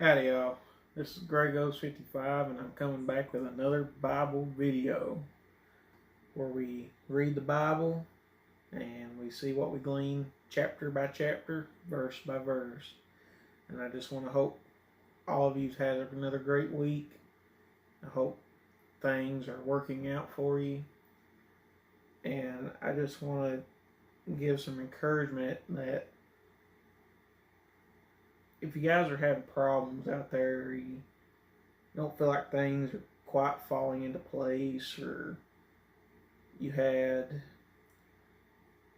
Howdy y'all, this is Gregos55 and I'm coming back with another Bible video where we read the Bible and we see what we glean chapter by chapter, verse by verse. And I just want to hope all of you've had another great week. I hope things are working out for you. And I just want to give some encouragement that if you guys are having problems out there, you don't feel like things are quite falling into place, or you had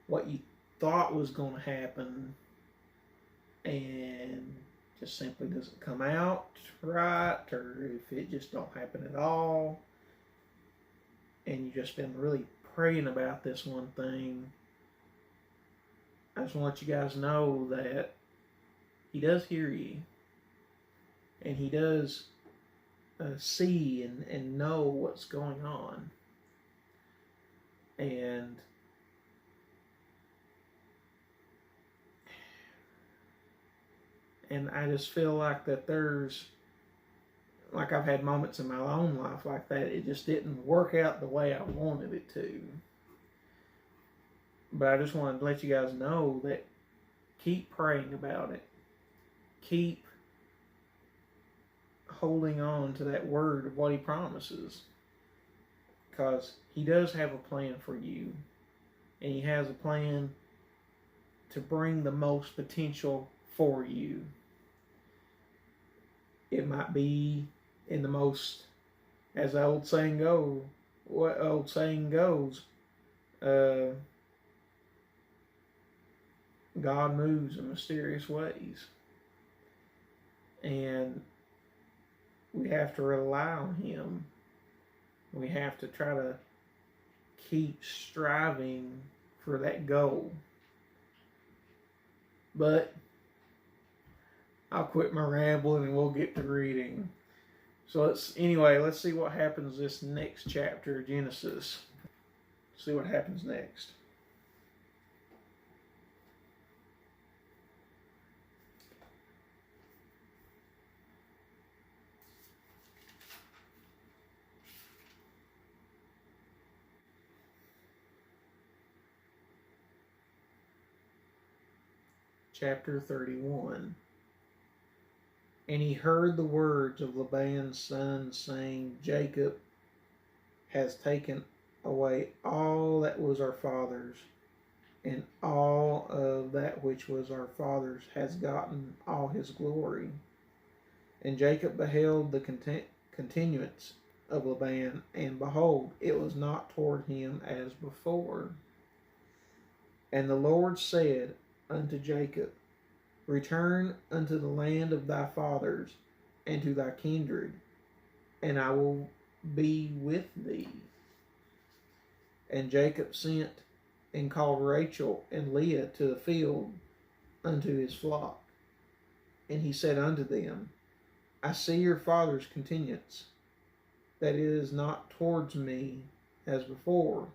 what you thought was going to happen and just simply doesn't come out right, or if it just don't happen at all, and you've just been really praying about this one thing, I just want you guys to know that He does hear you, and He does see and know what's going on. And I just feel like that I've had moments in my own life like that. It just didn't work out the way I wanted it to. But I just wanted to let you guys know that keep praying about it. Keep holding on to that word of what He promises. Because He does have a plan for you. And He has a plan to bring the most potential for you. It might be in the most, as the old saying goes, God moves in mysterious ways. And we have to rely on Him. We have to try to keep striving for that goal. But I'll quit my rambling and we'll get to reading. So let's see what happens this next chapter of Genesis. See what happens next. Chapter 31. And he heard the words of Laban's son, saying, Jacob has taken away all that was our father's, and all of that which was our father's has gotten all his glory. And Jacob beheld the continuance of Laban, and behold, it was not toward him as before. And the Lord said unto Jacob, Return unto the land of thy fathers, and to thy kindred, and I will be with thee. And Jacob sent and called Rachel and Leah to the field unto his flock. And he said unto them, I see your father's continuance, that it is not towards me as before,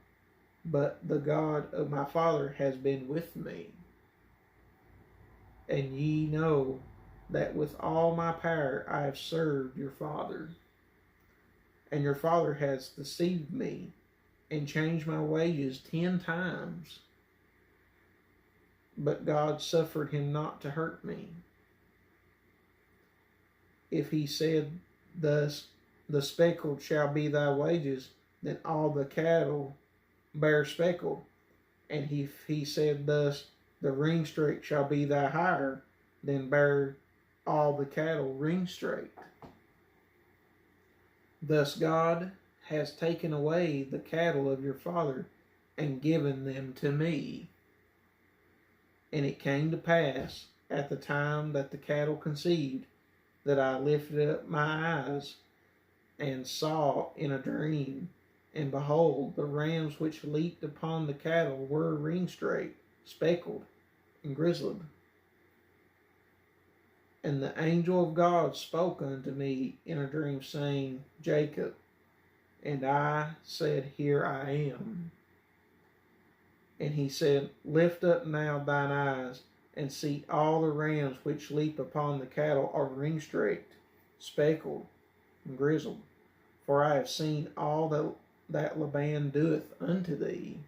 but the God of my father has been with me. And ye know that with all my power I have served your father. And your father has deceived me, and changed my wages 10 times. But God suffered him not to hurt me. If he said thus, the speckled shall be thy wages, then all the cattle bear speckled. And if he said thus, the ringstraked shall be thy hire, then bear all the cattle ringstraked. Thus God has taken away the cattle of your father, and given them to me. And it came to pass, at the time that the cattle conceived, that I lifted up my eyes, and saw in a dream, and behold, the rams which leaped upon the cattle were ringstraked, speckled, and grizzled. And the angel of God spoke unto me in a dream, saying, Jacob. And I said, Here I am. And he said, Lift up now thine eyes, and see all the rams which leap upon the cattle are ring-streaked, speckled, and grizzled. For I have seen all that Laban doeth unto thee.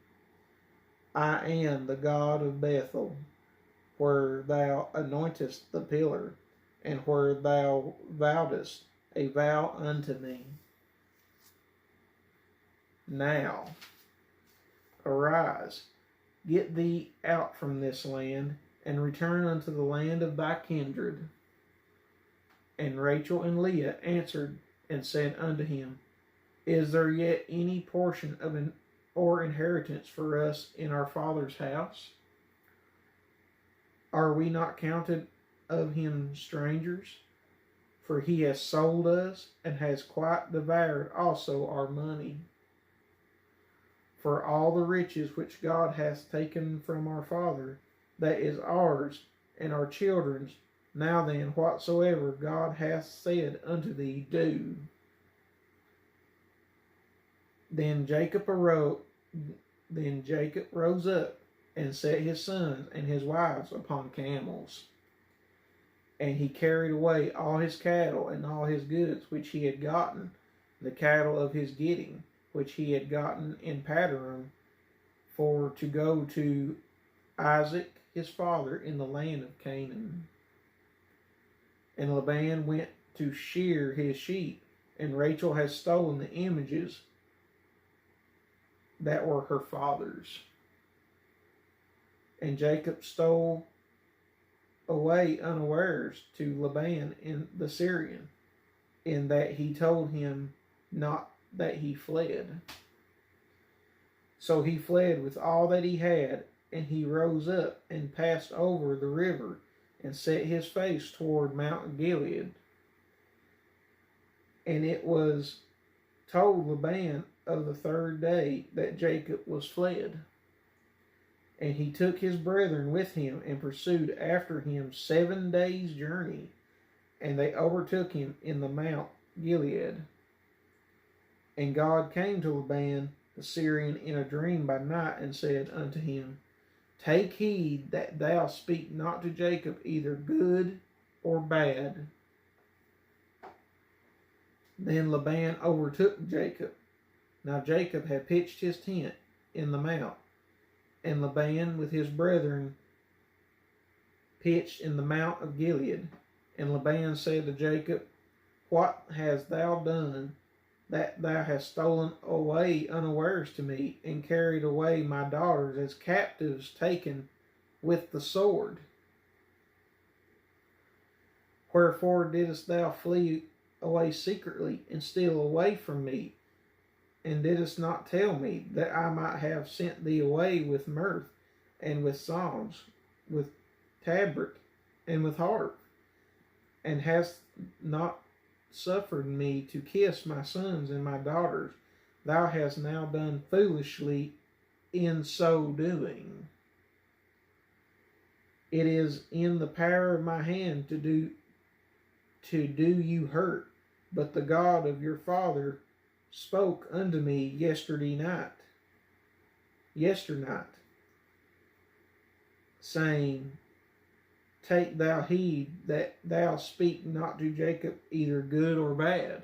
I am the God of Bethel, where thou anointest the pillar, and where thou vowedest a vow unto me. Now, arise, get thee out from this land, and return unto the land of thy kindred. And Rachel and Leah answered and said unto him, Is there yet any portion of or inheritance for us in our father's house? Are we not counted of him strangers? For he has sold us, and has quite devoured also our money. For all the riches which God hath taken from our father, that is ours and our children's. Now then, whatsoever God hath said unto thee, do. Then Jacob rose up and set his sons and his wives upon camels. And he carried away all his cattle and all his goods which he had gotten, the cattle of his getting, which he had gotten in Paddan, for to go to Isaac his father in the land of Canaan. And Laban went to shear his sheep, and Rachel had stolen the images that were her father's. And Jacob stole away unawares to Laban in the Syrian, in that he told him not that he fled. So he fled with all that he had, and he rose up and passed over the river, and set his face toward Mount Gilead. And it was told Laban of the third day that Jacob was fled. And he took his brethren with him, and pursued after him 7 days' journey, and they overtook him in the Mount Gilead. And God came to Laban the Syrian in a dream by night, and said unto him, Take heed that thou speak not to Jacob either good or bad. Then Laban overtook Jacob. Now Jacob had pitched his tent in the mount, and Laban with his brethren pitched in the Mount of Gilead. And Laban said to Jacob, What hast thou done, that thou hast stolen away unawares to me, and carried away my daughters as captives taken with the sword? Wherefore didst thou flee away secretly, and steal away from me, and didst not tell me, that I might have sent thee away with mirth, and with psalms, with tabret, and with harp, and hast not suffered me to kiss my sons and my daughters? Thou hast now done foolishly in so doing. It is in the power of my hand to do you hurt, but the God of your father spoke unto me yesternight, saying, Take thou heed that thou speak not to Jacob either good or bad.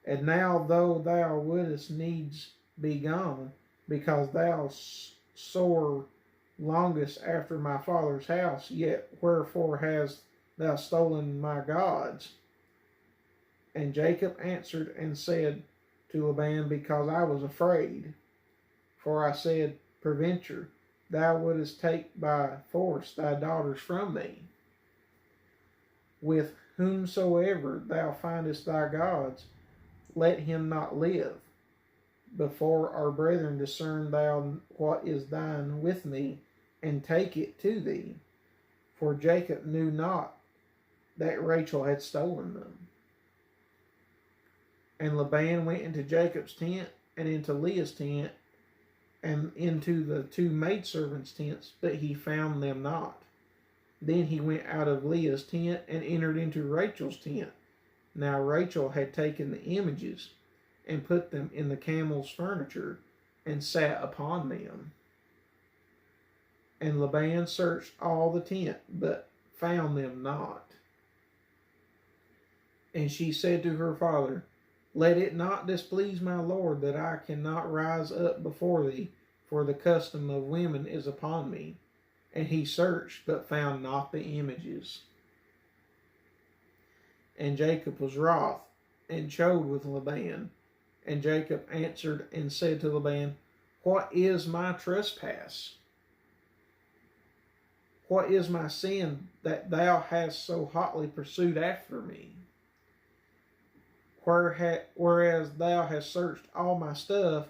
And now, though thou wouldest needs be gone, because thou sore longest after my father's house, yet wherefore hast thou stolen my gods? And Jacob answered and said to Laban, Because I was afraid. For I said, Peradventure, thou wouldest take by force thy daughters from me. With whomsoever thou findest thy gods, let him not live. Before our brethren discern thou what is thine with me, and take it to thee. For Jacob knew not that Rachel had stolen them. And Laban went into Jacob's tent, and into Leah's tent, and into the two maidservants' tents, but he found them not. Then he went out of Leah's tent, and entered into Rachel's tent. Now Rachel had taken the images, and put them in the camel's furniture, and sat upon them. And Laban searched all the tent, but found them not. And she said to her father, Let it not displease my lord that I cannot rise up before thee, for the custom of women is upon me. And he searched, but found not the images. And Jacob was wroth, and chode with Laban. And Jacob answered and said to Laban, What is my trespass? What is my sin that thou hast so hotly pursued after me? Whereas thou hast searched all my stuff,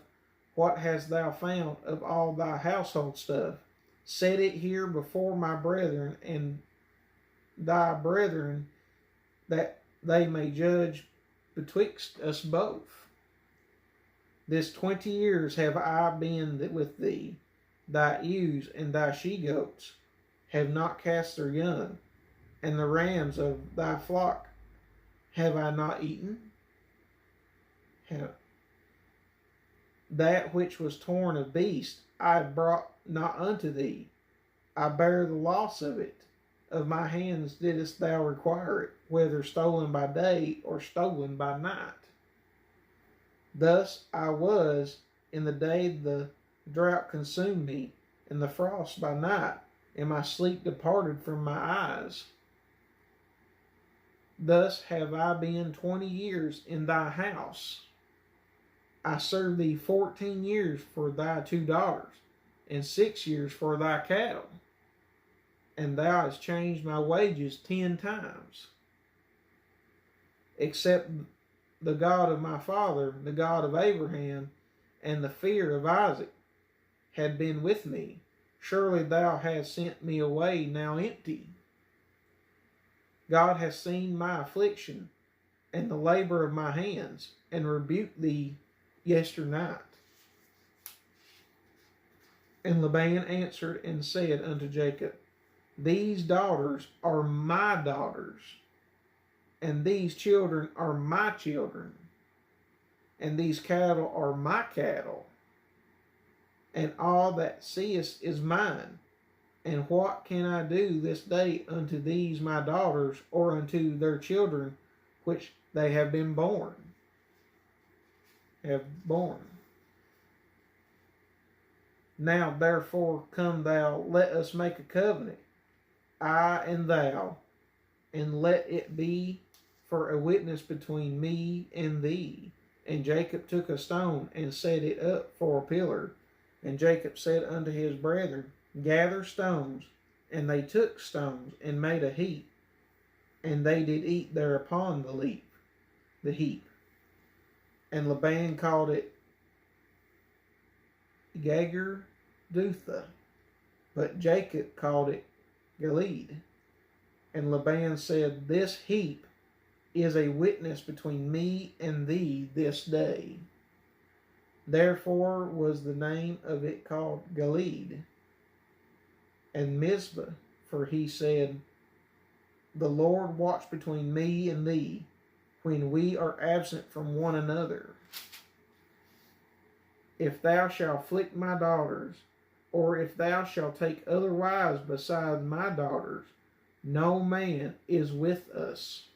what hast thou found of all thy household stuff? Set it here before my brethren and thy brethren, that they may judge betwixt us both. This 20 years have I been with thee. Thy ewes and thy she-goats have not cast their young, and the rams of thy flock have I not eaten? That which was torn of beast I brought not unto thee. I bear the loss of it. Of my hands didst thou require it, whether stolen by day or stolen by night. Thus I was in the day the drought consumed me, and the frost by night, and my sleep departed from my eyes. Thus have I been 20 years in thy house. I served thee 14 years for thy 2 daughters, and 6 years for thy cattle. And thou hast changed my wages 10 times. Except the God of my father, the God of Abraham, and the fear of Isaac had been with me, surely thou hast sent me away now empty. God has seen my affliction and the labor of my hands, and rebuked thee yesternight. And Laban answered and said unto Jacob, These daughters are my daughters, and these children are my children, and these cattle are my cattle, and all that seest is mine. And what can I do this day unto these my daughters, or unto their children which they have been born? Now therefore come thou, let us make a covenant, I and thou, and let it be for a witness between me and thee. And Jacob took a stone and set it up for a pillar. And Jacob said unto his brethren, Gather stones. And they took stones and made a heap, and they did eat thereupon the heap. And Laban called it Gager-dutha, but Jacob called it Gilead. And Laban said, This heap is a witness between me and thee this day. Therefore was the name of it called Gilead. And Mizpah, for he said, The Lord watch between me and thee, when we are absent from one another. If thou shalt afflict my daughters, or if thou shalt take other wives beside my daughters, no man is with us.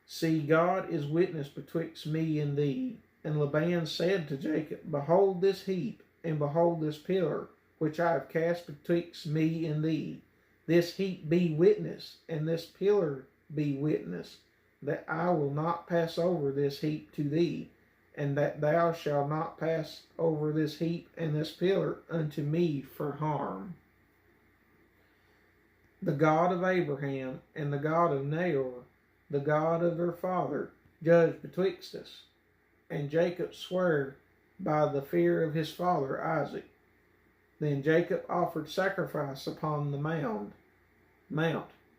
See, God is witness betwixt me and thee. And Laban said to Jacob, Behold this heap, and behold this pillar, which I have cast betwixt me and thee. This heap be witness, and this pillar be witness, that I will not pass over this heap to thee, and that thou shalt not pass over this heap and this pillar unto me for harm. The God of Abraham and the God of Nahor, the God of their father, judge betwixt us. And Jacob sware by the fear of his father Isaac. Then Jacob offered sacrifice upon the mount,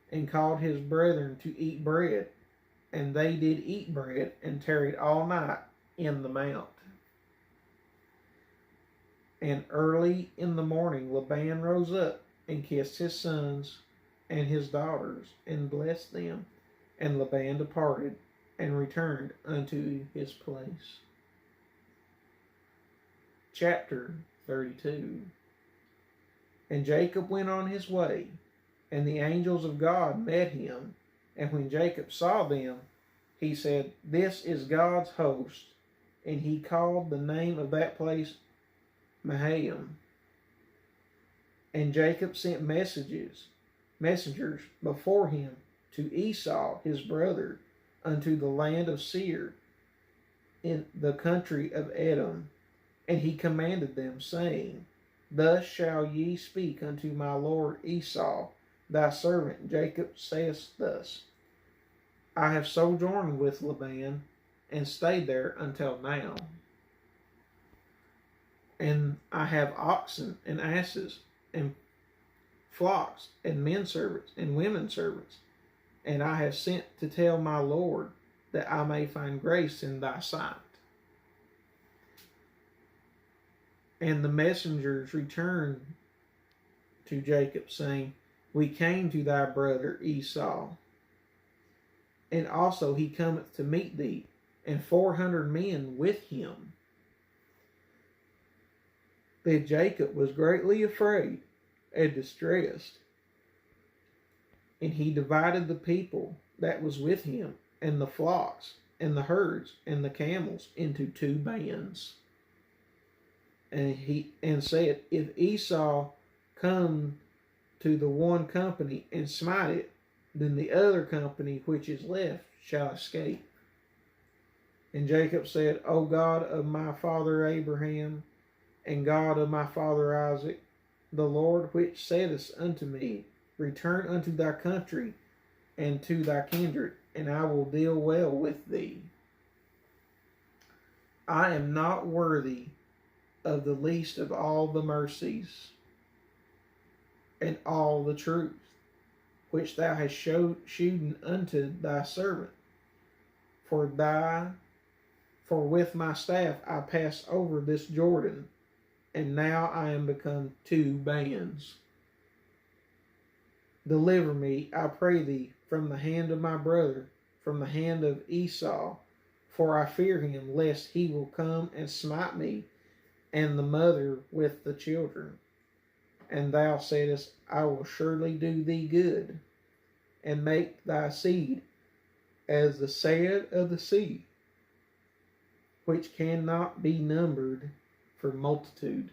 and called his brethren to eat bread. And they did eat bread, and tarried all night in the mount. And early in the morning Laban rose up, and kissed his sons and his daughters, and blessed them. And Laban departed, and returned unto his place. Chapter 32. And Jacob went on his way, and the angels of God met him. And when Jacob saw them, he said, "This is God's host." And he called the name of that place Mahanaim. And Jacob sent messengers before him to Esau his brother unto the land of Seir in the country of Edom. And he commanded them, saying, Thus shall ye speak unto my lord Esau, thy servant. Jacob saith thus, I have sojourned with Laban, and stayed there until now. And I have oxen and asses, and flocks, and men servants, and women servants. And I have sent to tell my lord, that I may find grace in thy sight. And the messengers returned to Jacob, saying, We came to thy brother Esau, and also he cometh to meet thee, and 400 men with him. Then Jacob was greatly afraid and distressed, and he divided the people that was with him, and the flocks, and the herds, and the camels into 2 bands. And said, If Esau come to the one company and smite it, then the other company which is left shall escape. And Jacob said, O God of my father Abraham, and God of my father Isaac, the Lord which saidest unto me, Return unto thy country and to thy kindred, and I will deal well with thee. I am not worthy of the least of all the mercies and all the truth which thou hast shewn unto thy servant. For with my staff I passed over this Jordan, and now I am become 2 bands. Deliver me, I pray thee, from the hand of my brother, from the hand of Esau, for I fear him, lest he will come and smite me, and the mother with the children. And thou saidest, I will surely do thee good, and make thy seed as the sand of the sea, which cannot be numbered for multitude.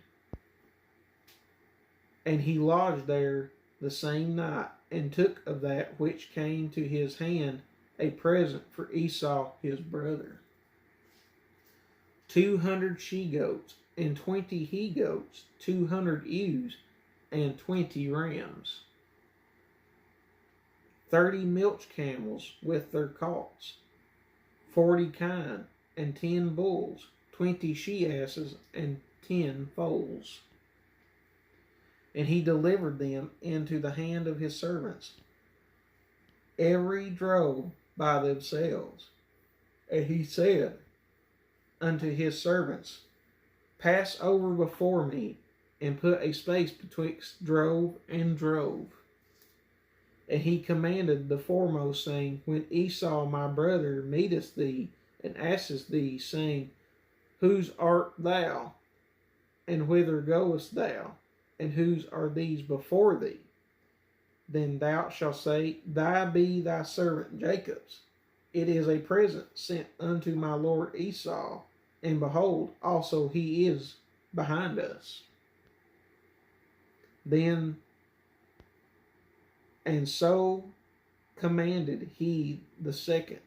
And he lodged there the same night, and took of that which came to his hand a present for Esau his brother, 200 she-goats, and 20 he-goats, 200 ewes, and 20 rams, 30 milch camels with their colts, 40 kine, and 10 bulls, 20 she-asses, and 10 foals. And he delivered them into the hand of his servants, every drove by themselves. And he said unto his servants, Pass over before me, and put a space betwixt drove and drove. And he commanded the foremost, saying, When Esau my brother meeteth thee, and asketh thee, saying, Whose art thou? And whither goest thou? And whose are these before thee? Then thou shalt say, Thy be thy servant Jacob's. It is a present sent unto my lord Esau, and behold, also he is behind us. Then and so commanded he the second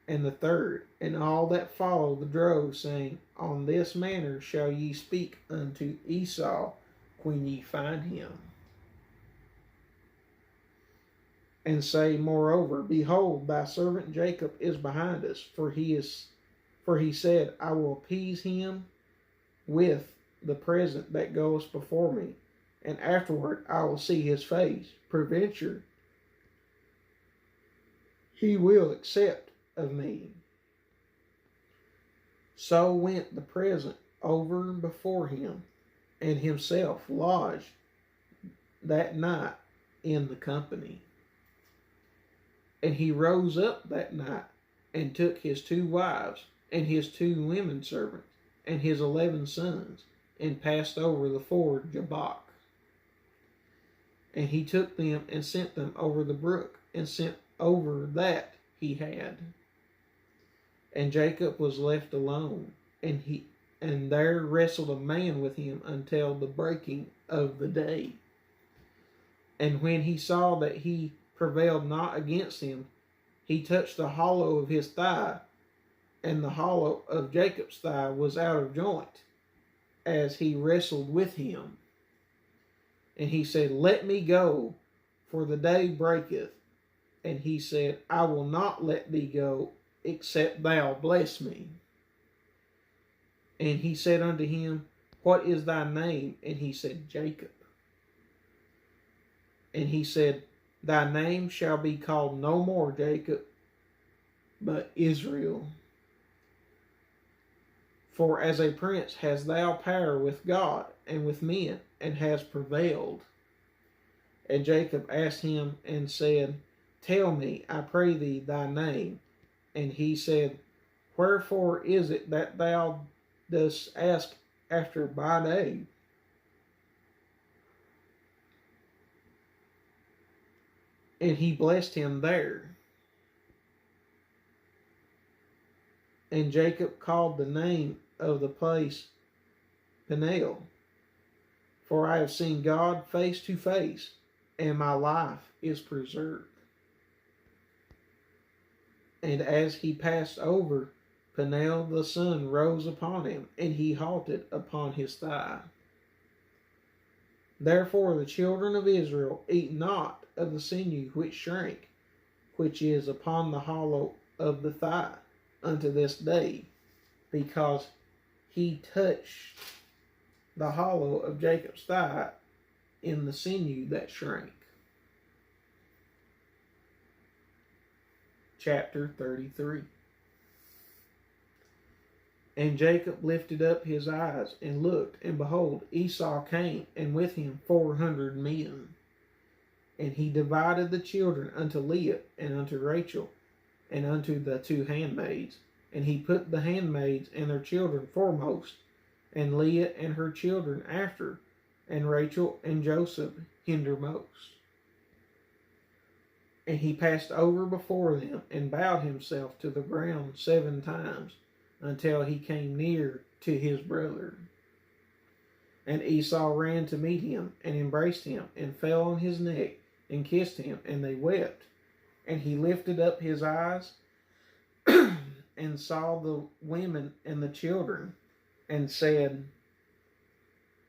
and the third, and all that follow the drove, saying, On this manner shall ye speak unto Esau when ye find him. And say, Moreover, behold, thy servant Jacob is behind us, for he said, I will appease him with the present that goes before me, and afterward I will see his face. Peradventure he will accept of me. So went the present over before him, and himself lodged that night in the company. And he rose up that night, and took his 2 wives, and his 2 women servants, and his 11 sons, and passed over the ford Jabbok. And he took them and sent them over the brook, and sent over that he had. And Jacob was left alone, and there wrestled a man with him until the breaking of the day. And when he saw that he prevailed not against him, he touched the hollow of his thigh, and the hollow of Jacob's thigh was out of joint, as he wrestled with him. And he said, Let me go, for the day breaketh. And he said, I will not let thee go, except thou bless me. And he said unto him, What is thy name? And he said, Jacob. And he said, Thy name shall be called no more Jacob, but Israel. For as a prince hast thou power with God and with men, and hast prevailed. And Jacob asked him and said, Tell me, I pray thee, thy name. And he said, Wherefore is it that thou dost ask after my name? And he blessed him there. And Jacob called the name of the place Peniel, for I have seen God face to face, and my life is preserved. And as he passed over, Peniel the sun rose upon him, and he halted upon his thigh. Therefore the children of Israel eat not of the sinew which shrank, which is upon the hollow of the thigh, unto this day, because he touched the hollow of Jacob's thigh in the sinew that shrank. Chapter 33. And Jacob lifted up his eyes and looked, and behold, Esau came, and with him 400 men. And he divided the children unto Leah and unto Rachel, and unto the 2 handmaids. And he put the handmaids and their children foremost, and Leah and her children after, and Rachel and Joseph hindermost. And he passed over before them, and bowed himself to the ground 7 times, until he came near to his brother. And Esau ran to meet him, and embraced him, and fell on his neck, and kissed him, and they wept. And he lifted up his eyes, and saw the women and the children, and said,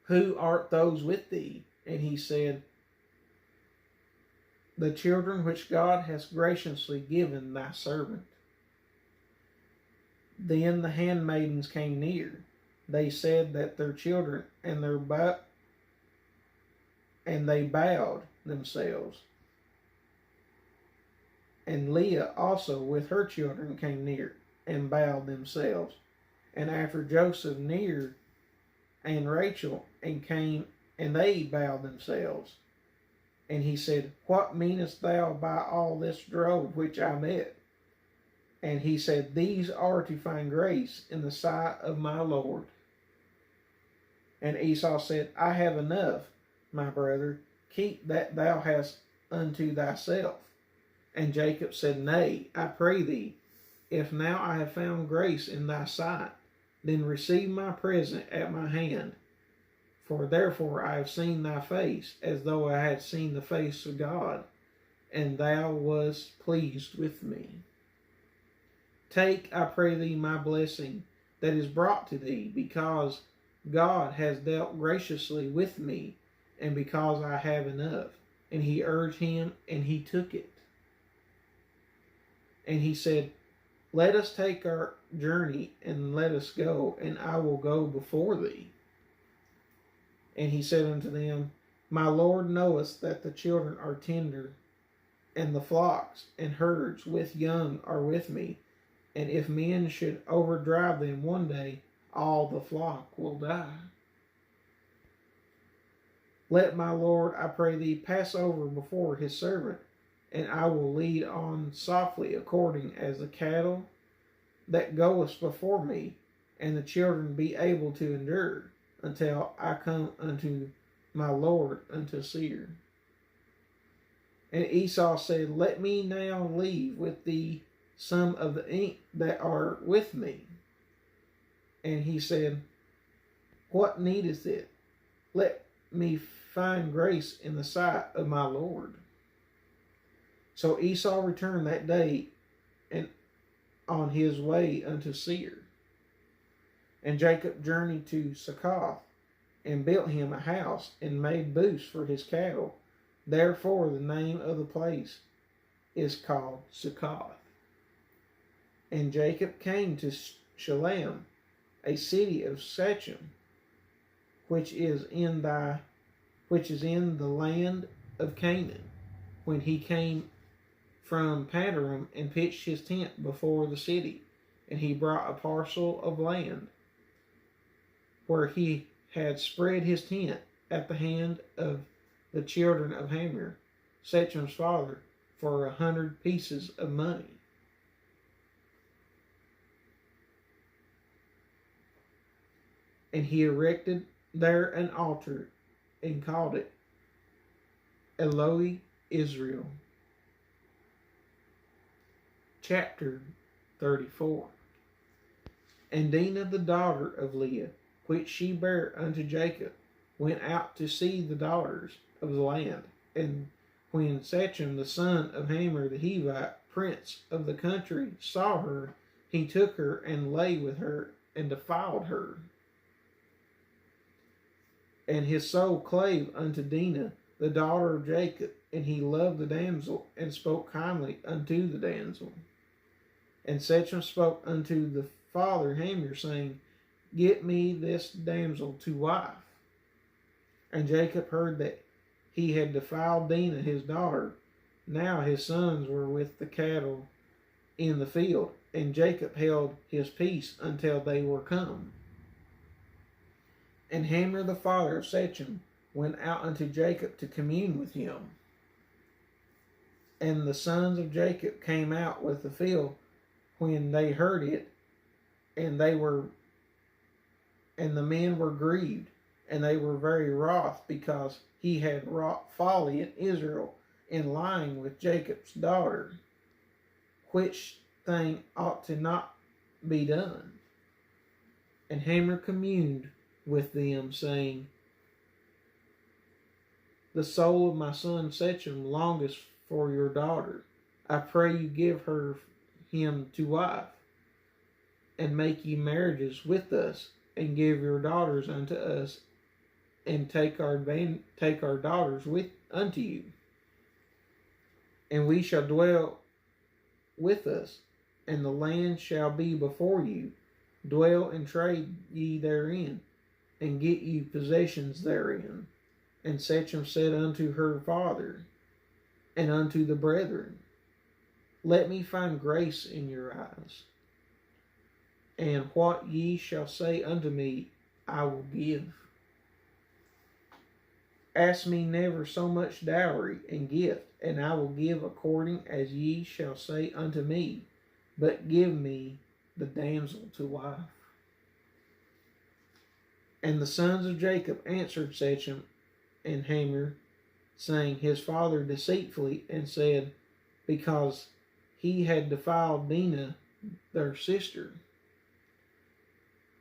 Who art those with thee? And he said, The children which God has graciously given thy servant. Then the handmaidens came near. They said that their children and they bowed themselves. And Leah also with her children came near, and bowed themselves. And after Joseph near, and Rachel, and came, and they bowed themselves. And he said, What meanest thou by all this drove which I met? And he said, These are to find grace in the sight of my Lord. And Esau said, I have enough, my brother, keep that thou hast unto thyself. And Jacob said, Nay, I pray thee, if now I have found grace in thy sight, then receive my present at my hand. For therefore I have seen thy face, as though I had seen the face of God, and thou wast pleased with me. Take, I pray thee, my blessing that is brought to thee, because God has dealt graciously with me, and because I have enough. And he urged him, and he took it. And he said, Let us take our journey, and let us go, and I will go before thee. And he said unto them, My Lord knoweth that the children are tender, and the flocks and herds with young are with me. And if men should overdrive them one day, all the flock will die. Let my Lord, I pray thee, pass over before his servant, and I will lead on softly according as the cattle that goeth before me, and the children be able to endure, until I come unto my Lord unto Seir. And Esau said, Let me now leave with thee some of the ink that are with me. And he said, What needeth it? Let me find grace in the sight of my Lord. So Esau returned that day and on his way unto Seir. And Jacob journeyed to Succoth, and built him a house, and made booths for his cattle. Therefore the name of the place is called Succoth. And Jacob came to Shalem, a city of Shechem, which is in the land of Canaan, when he came from Paddan and pitched his tent before the city. And he brought a parcel of land where he had spread his tent at the hand of the children of Hamor, Shechem's father, for 100 pieces of money. And he erected there an altar and called it Eloi Israel. Chapter 34. And Dinah the daughter of Leah, which she bare unto Jacob, went out to see the daughters of the land. And when Shechem the son of Hamor the Hivite, prince of the country, saw her, he took her and lay with her and defiled her. And his soul clave unto Dinah the daughter of Jacob, and he loved the damsel, and spoke kindly unto the damsel. And Shechem spoke unto the father Hamor, saying, Get me this damsel to wife. And Jacob heard that he had defiled Dinah his daughter. Now his sons were with the cattle in the field, and Jacob held his peace until they were come. And Hamor the father of Shechem went out unto Jacob to commune with him. And the sons of Jacob came out with the field when they heard it, and the men were grieved, and they were very wroth, because he had wrought folly in Israel in lying with Jacob's daughter, which thing ought to not be done. And Hamor communed with them, saying, The soul of my son Shechem longeth for your daughter. I pray you give him to wife, and make ye marriages with us, and give your daughters unto us, and take our daughters unto you, and we shall dwell with us, and the land shall be before you. Dwell and trade ye therein, and get you possessions therein. And Shechem said unto her father and unto the brethren, Let me find grace in your eyes, and what ye shall say unto me I will give. Ask me never so much dowry and gift, and I will give according as ye shall say unto me, but give me the damsel to wife. And the sons of Jacob answered Shechem and Hamor, saying, His father deceitfully, and said, Because he had defiled Dinah their sister.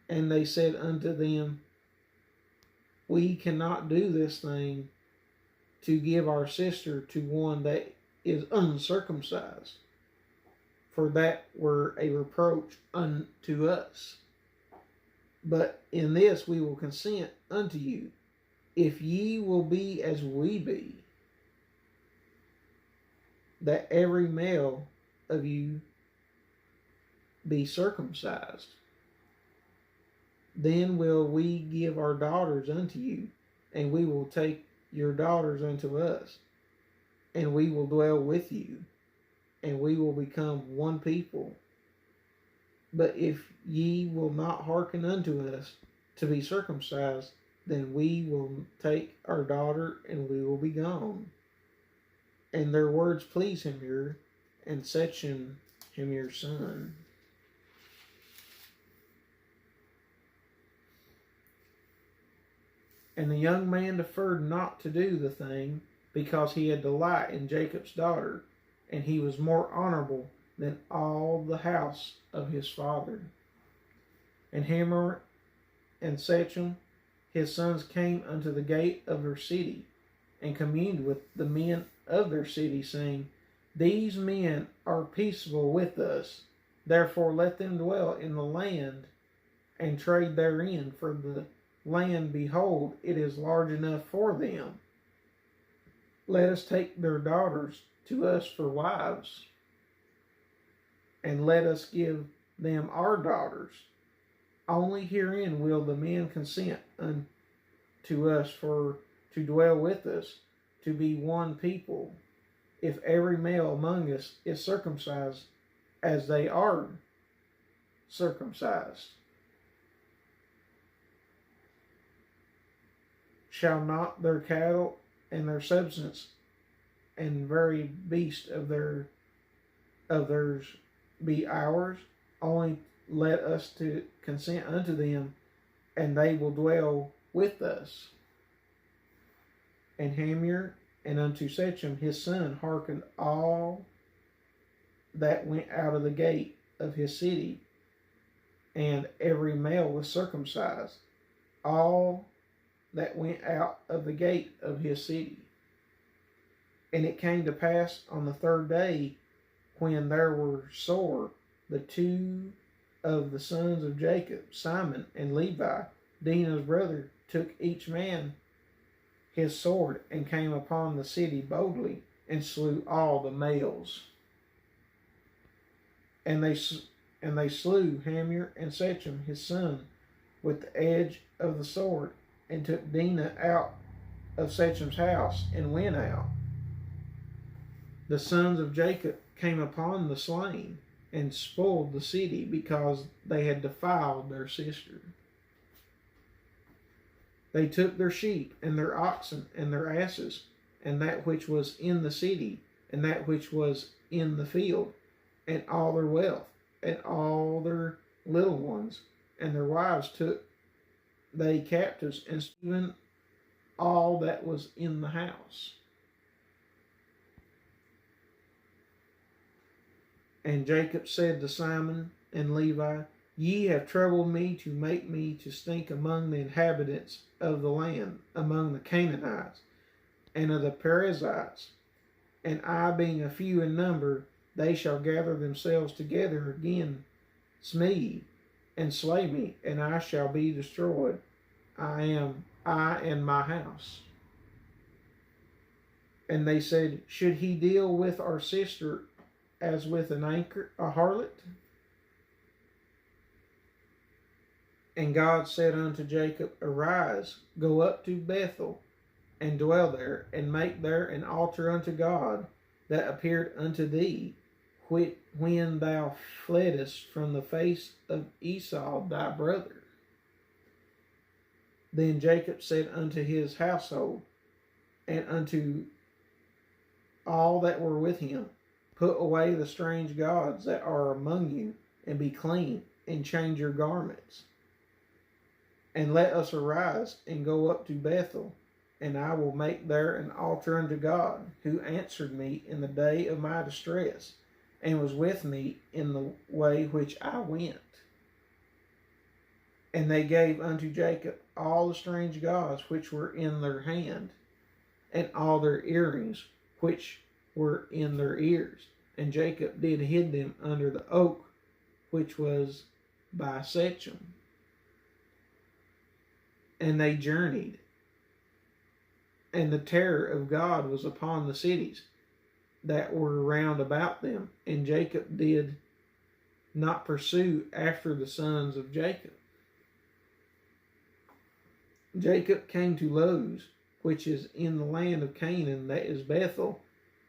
And they said unto them, We cannot do this thing, to give our sister to one that is uncircumcised, for that were a reproach unto us. But in this we will consent unto you, if ye will be as we be, that every male of you be circumcised. Then will we give our daughters unto you, and we will take your daughters unto us, and we will dwell with you, and we will become one people. But if ye will not hearken unto us to be circumcised, then we will take our daughter, and we will be gone. And their words pleased Hamor, and Shechem Hamor's son. And the young man deferred not to do the thing, because he had delight in Jacob's daughter, and he was more honorable than all the house of his father. And Hamor and Shechem, his sons, came unto the gate of their city, and communed with the men of their city, saying, These men are peaceable with us, therefore let them dwell in the land and trade therein, for the land, behold, it is large enough for them. Let us take their daughters to us for wives, and let us give them our daughters. Only herein will the men consent unto us for to dwell with us, to be one people, if every male among us is circumcised as they are circumcised. Shall not their cattle and their substance and very beast of theirs be ours? Only let us to consent unto them, and they will dwell with us. And Hamor and unto Shechem his son hearkened all that went out of the gate of his city, and every male was circumcised, all that went out of the gate of his city. And it came to pass on the third day, when there were sore, the two of the sons of Jacob, Simon and Levi, Dinah's brother, took each man his sword, and came upon the city boldly, and slew all the males. And they slew Hamor and Shechem his son with the edge of the sword, and took Dinah out of Shechem's house, and went out. The sons of Jacob came upon the slain, and spoiled the city, because they had defiled their sister. They took their sheep, and their oxen, and their asses, and that which was in the city, and that which was in the field, and all their wealth, and all their little ones, and their wives took they captives, and even all that was in the house. And Jacob said to Simon and Levi, Ye have troubled me to make me to stink among the inhabitants of the land, among the Canaanites, and of the Perizzites. And I, being a few in number, they shall gather themselves together against me, and slay me, and I shall be destroyed, I and my house. And they said, Should he deal with our sister as with a harlot? And God said unto Jacob, Arise, go up to Bethel, and dwell there, and make there an altar unto God that appeared unto thee, when thou fleddest from the face of Esau thy brother. Then Jacob said unto his household, and unto all that were with him, Put away the strange gods that are among you, and be clean, and change your garments. And let us arise, and go up to Bethel, and I will make there an altar unto God, who answered me in the day of my distress, and was with me in the way which I went. And they gave unto Jacob all the strange gods which were in their hand, and all their earrings which were in their ears. And Jacob did hid them under the oak which was by Shechem. And they journeyed, and the terror of God was upon the cities that were round about them, and Jacob did not pursue after the sons of Jacob. Jacob came to Luz, which is in the land of Canaan, that is Bethel,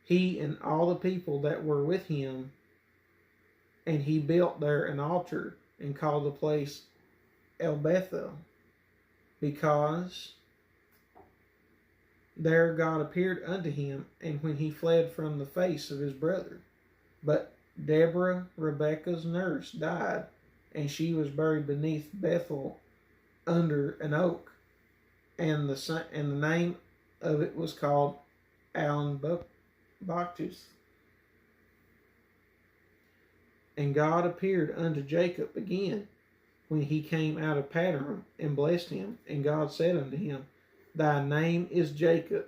he and all the people that were with him, and he built there an altar, and called the place El Bethel, because there God appeared unto him, and when he fled from the face of his brother. But Deborah, Rebekah's nurse, died, and she was buried beneath Bethel under an oak, and the name of it was called Alan Bacchus. And God appeared unto Jacob again when he came out of Paddan, and blessed him. And God said unto him, Thy name is Jacob.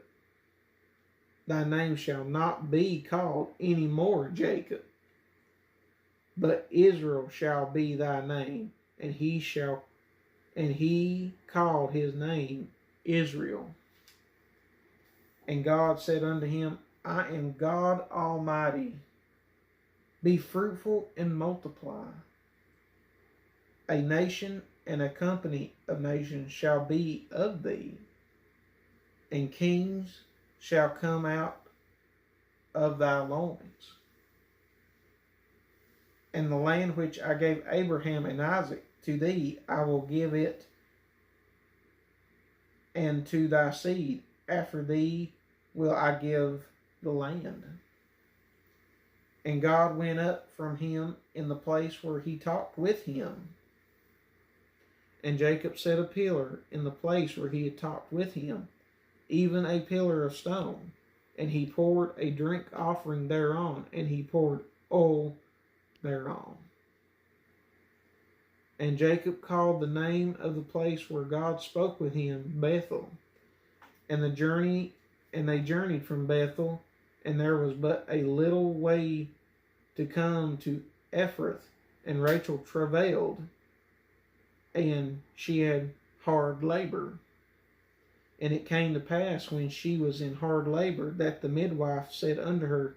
Thy name shall not be called any more Jacob, but Israel shall be thy name. And he called his name Israel. And God said unto him, I am God Almighty. Be fruitful and multiply. A nation and a company of nations shall be of thee, and kings shall come out of thy loins. And the land which I gave Abraham and Isaac to thee, I will give it, and to thy seed after thee will I give the land. And God went up from him in the place where he talked with him. And Jacob set a pillar in the place where he had talked with him, even a pillar of stone. And he poured a drink offering thereon, and he poured oil thereon. And Jacob called the name of the place where God spoke with him Bethel. And they journeyed from Bethel, and there was but a little way to come to Ephrath. And Rachel travailed, and she had hard labor. And it came to pass, when she was in hard labor, that the midwife said unto her,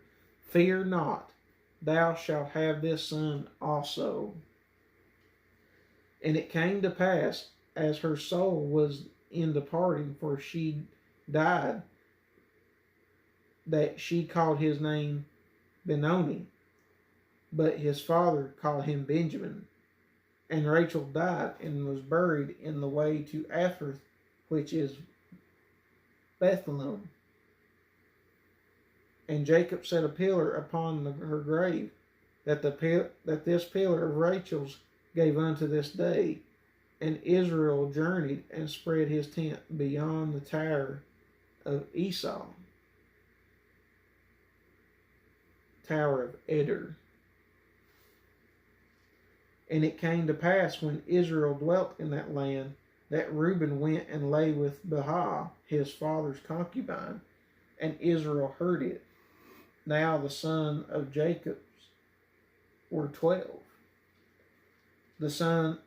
Fear not, thou shalt have this son also. And it came to pass, as her soul was in departing, for she died, that she called his name Benoni, but his father called him Benjamin. And Rachel died, and was buried in the way to Ephrath, which is Bethlehem. And Jacob set a pillar upon her grave, that this pillar of Rachel's gave unto this day. And Israel journeyed and spread his tent beyond the tower of Esau, tower of Eder. And it came to pass, when Israel dwelt in that land, that Reuben went and lay with Bilhah, his father's concubine, and Israel heard it. Now the sons of Jacob were 12. The son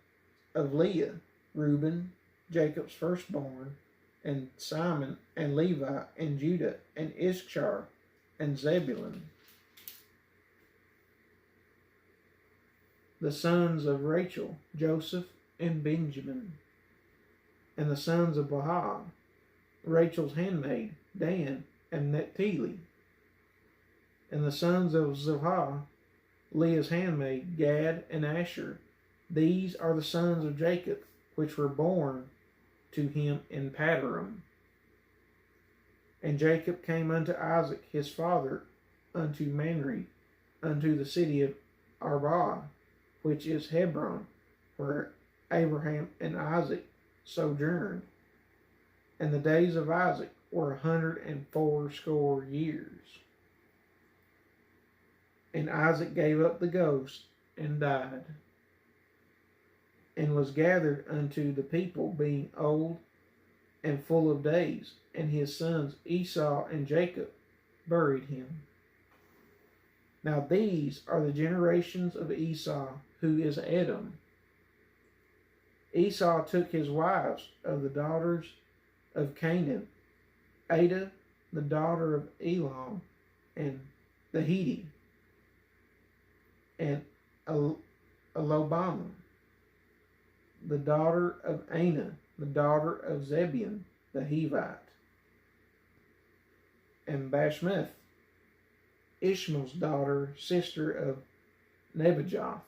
of Leah, Reuben, Jacob's firstborn, and Simon, and Levi, and Judah, and Issachar, and Zebulun. The sons of Rachel, Joseph, and Benjamin. And the sons of Bilhah, Rachel's handmaid, Dan, and Naphtali. And the sons of Zilpah, Leah's handmaid, Gad, and Asher. These are the sons of Jacob, which were born to him in Paddan. And Jacob came unto Isaac his father, unto Manre, unto the city of Arba, which is Hebron, where Abraham and Isaac sojourned. And the days of Isaac were 180 years. And Isaac gave up the ghost and died, and was gathered unto the people, being old and full of days. And his sons Esau and Jacob buried him. Now these are the generations of Esau, who is Edom. Esau took his wives of the daughters of Canaan, Adah, the daughter of Elam, and the Hittite, and Elobama, the daughter of Anah, the daughter of Zebulun, the Hivite, and Bashmeth, Ishmael's daughter, sister of Nebajoth.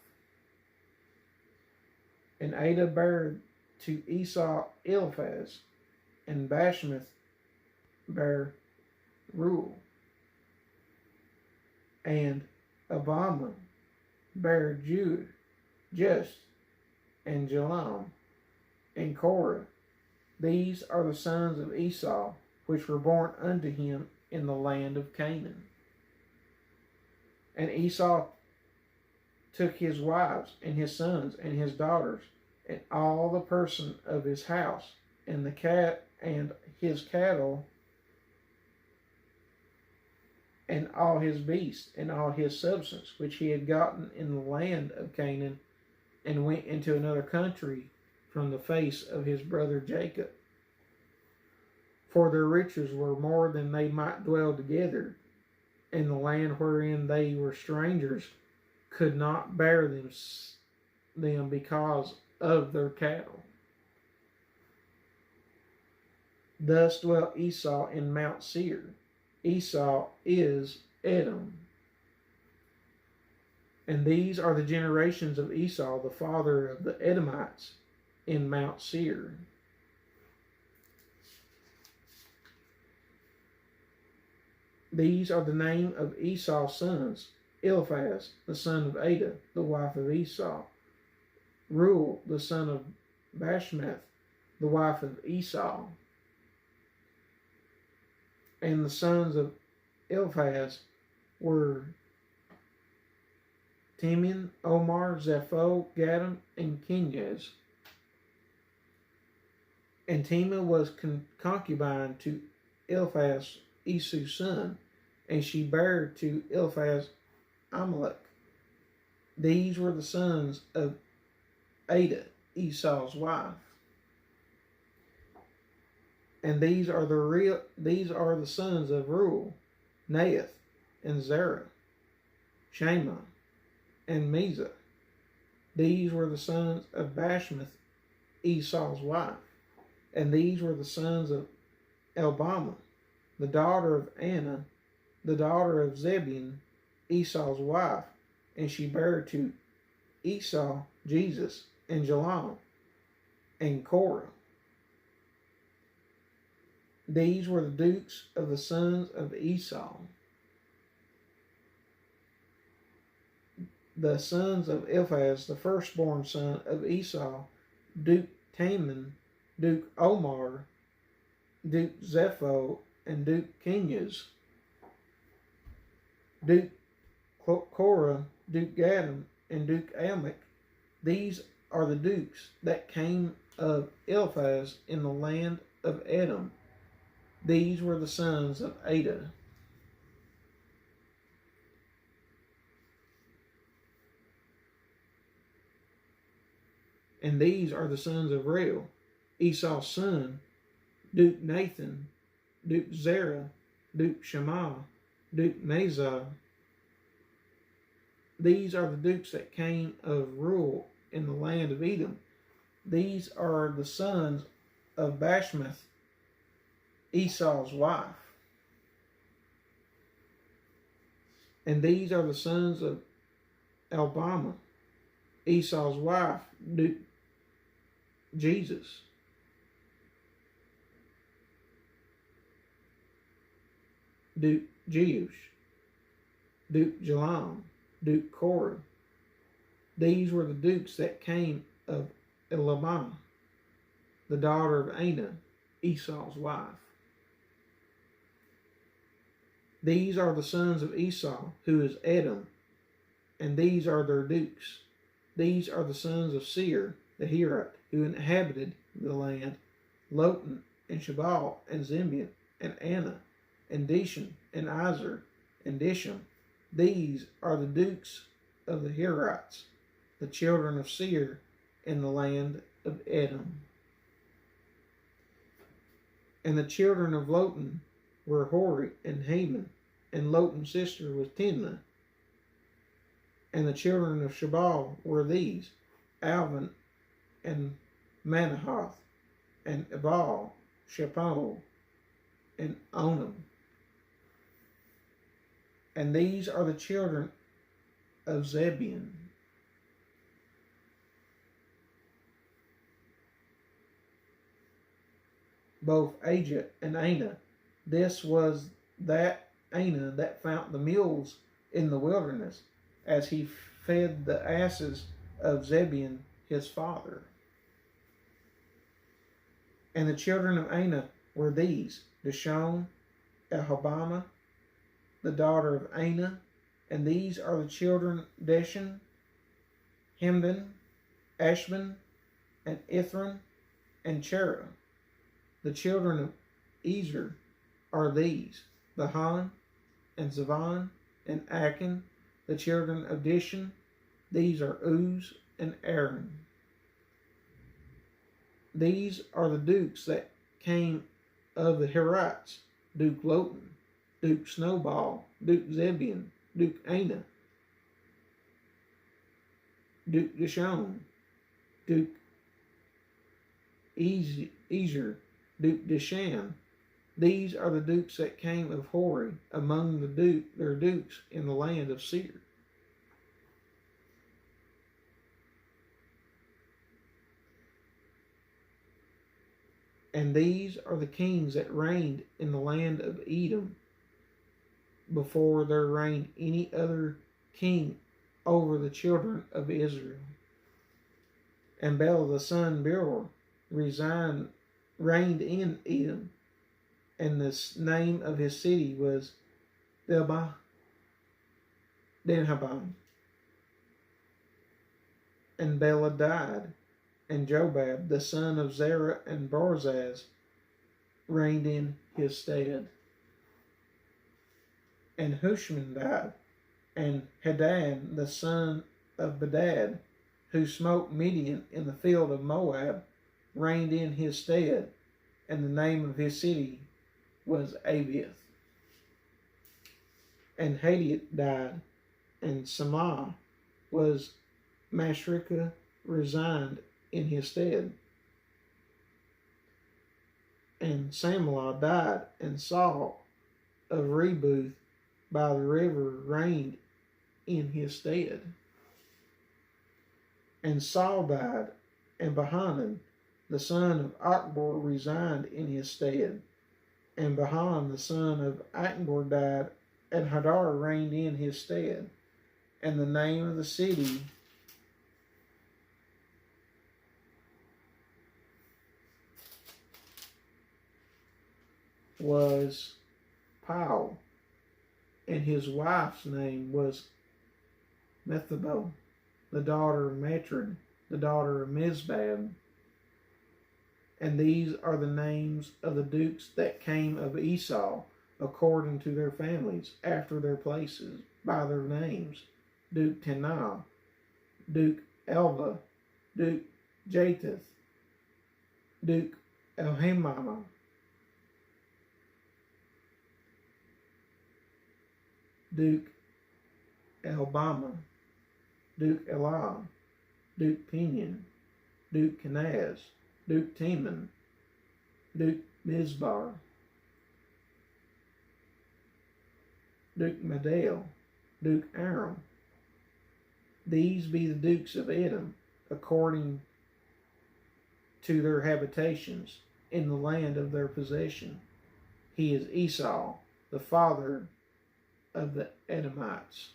And Adah bare to Esau Eliphaz, and Bashmeth bare Reuel, and Abama bare Just, and Jalam, and Korah. These are the sons of Esau, which were born unto him in the land of Canaan. And Esau took his wives and his sons and his daughters and all the person of his house and the cat and his cattle and all his beasts and all his substance which he had gotten in the land of Canaan, and went into another country from the face of his brother Jacob. For their riches were more than they might dwell together, and the land wherein they were strangers could not bear them because of their cattle. Thus dwelt Esau in Mount Seir. Esau is Edom. And these are the generations of Esau, the father of the Edomites, in Mount Seir. These are the name of Esau's sons: Eliphaz, the son of Adah, the wife of Esau; Reuel, the son of Bashmath, the wife of Esau. And the sons of Eliphaz were Teman, Omar, Zepho, Gatam, and Kenaz. And Teman was concubine to Eliphaz, Esau's son, and she bare to Eliphaz Amalek. These were the sons of Adah, Esau's wife. And these are the sons of Reuel, Nahath, and Zerah, Shema, and Mizah. These were the sons of Bashmath, Esau's wife. And these were the sons of Elbama, the daughter of Anna, the daughter of Zebulun, Esau's wife, and she bare to Esau Jesus, and Jalam, and Korah. These were the dukes of the sons of Esau. The sons of Eliphaz, the firstborn son of Esau: Duke Teman, Duke Omar, Duke Zepho, and Duke Kenaz. Duke Korah, Duke Gatam, and Duke Amalek. These are the dukes that came of Eliphaz in the land of Edom. These were the sons of Adah. And these are the sons of Reuel, Esau's son: Duke Nathan, Duke Zerah, Duke Shema, Duke Mazah. These are the dukes that came of Reuel in the land of Edom. These are the sons of Bashmath, Esau's wife. And these are the sons of Elbama, Esau's wife: Duke Jesus. Duke Jeush, Duke Jalam, Duke Korah. These were the dukes that came of Elabah, the daughter of Anah, Esau's wife. These are the sons of Esau, who is Edom, and these are their dukes. These are the sons of Seir, the Hirite, who inhabited the land: Lotan, and Shabal, and Zibeon, and Anna, and Dishan, and Izer, and Disham. These are the dukes of the Hirites, the children of Seir, in the land of Edom. And the children of Lotan were Hori and Haman, and Lotan's sister was Timnah. And the children of Shabal were these: Alvan, and Manahath, and Ebal, Shapol, and Onam. And these are the children of Zebulun: both Ajah and Anah. This was that Anah that found the mules in the wilderness, as he fed the asses of Zebulun his father. And the children of Anah were these: Dishon, Elhabama, the daughter of Anah. And these are the children Deshan, Hemdan, Ashban, and Ithran, and Cherah. The children of Ezer are these, Bahan, and Zavan, and Akan. The children of Dishan, these are Uz and Aaron. These are the dukes that came of the Herites, Duke Lotan, Duke Snowball, Duke Zebion, Duke Anah, Duke Dishon, Duke Ezer, Duke Dishan. These are the dukes that came of Hori among their dukes in the land of Seir. And these are the kings that reigned in the land of Edom before there reigned any other king over the children of Israel. And Bela the son of Beor reigned in Edom, and the name of his city was Dinhabah. And Bela died, and Jobab the son of Zerah and Barzaz reigned in his stead. And Hushman died, and Hadad the son of Bedad, who smote Midian in the field of Moab, reigned in his stead, and the name of his city was Avith. And Hadiat died, and Samah was Masrekah resigned in his stead. And Samlah died, and Saul of Rebuth by the river reigned in his stead. And Saul died, and Bahanan the son of Achbor resigned in his stead. And Bahan the son of Achbor died, and Hadar reigned in his stead. And the name of the city was Pau, and his wife's name was Methabel, the daughter of Matred, the daughter of Mizbab. And these are the names of the dukes that came of Esau, according to their families, after their places, by their names: Duke Tenah, Duke Elva, Duke Japheth, Duke Elhamama, Duke Elbama, Duke Elah, Duke Pinion, Duke Kenaz, Duke Teman, Duke Mizbar, Duke Madel, Duke Aram. These be the dukes of Edom, according to their habitations, in the land of their possession. He is Esau, the father of the Edomites.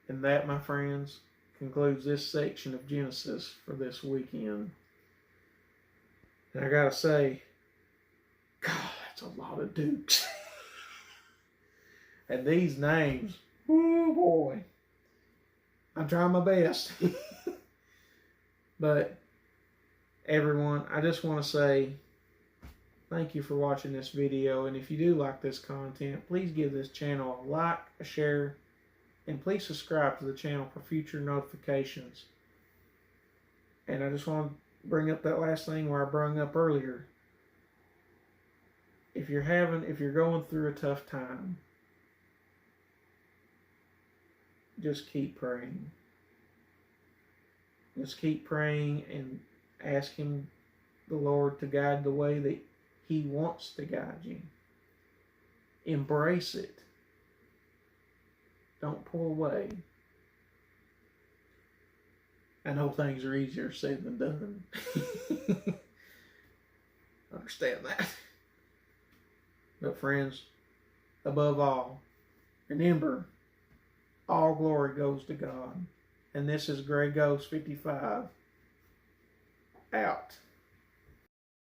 And that, my friends, concludes this section of Genesis for this weekend. And I gotta say, God, that's a lot of dukes. And these names, oh boy, I'm trying my best. But everyone, I just want to say thank you for watching this video. And if you do like this content, please give this channel a like, a share, and please subscribe to the channel for future notifications. And I just want to bring up that last thing where I brought up earlier. If you're going through a tough time, just keep praying. Just keep praying and ask Him, the Lord, to guide the way that He wants to guide you. Embrace it. Don't pull away. I know things are easier said than done. Understand that. But friends, above all, remember, all glory goes to God. And this is Grey Ghost 55 out.